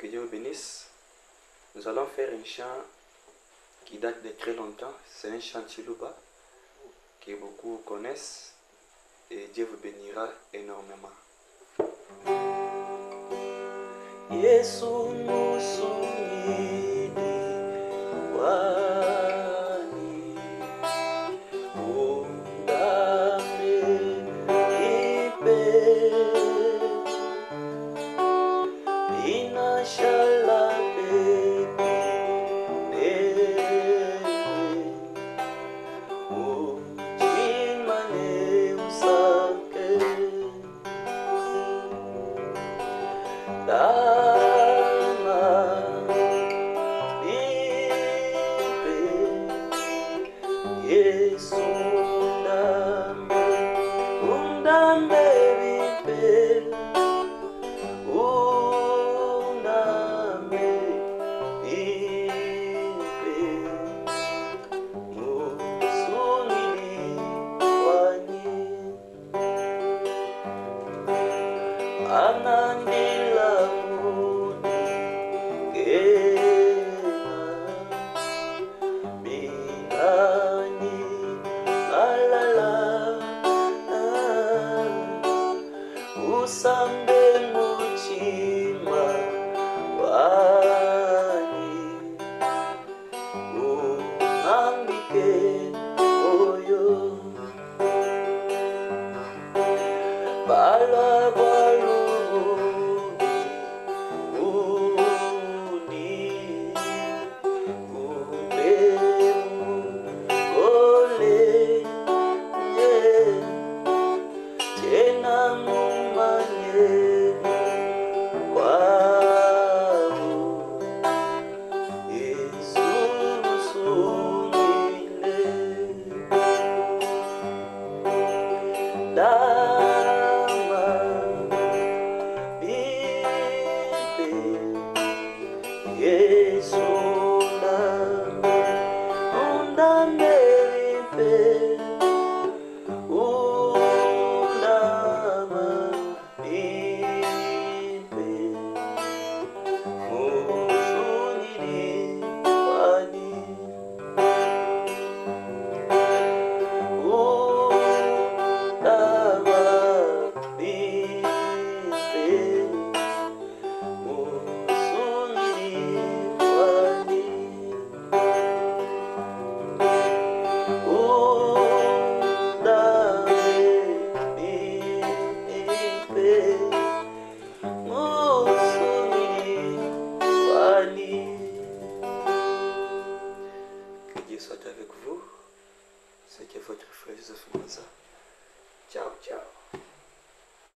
Que Dieu vous bénisse. Nous allons faire un chant qui date de très longtemps. C'est un chant Chiluba que beaucoup connaissent et Dieu vous bénira énormément. Yesu musumini wani undame ipe inashala pepe ujimane usake Dama bipe Yesu undame bipe undame bipe musungili wani anandila Usambe muchima wani unambike oyo bala balu uni ubemu ole tena mumanye kwabu Yesu musungile Dama bipe Yesu undame bipe undama bipe musungili wani undama bipe musungili wani Que Dieu soit avec vous. C'est que votre frère Joseph Manza.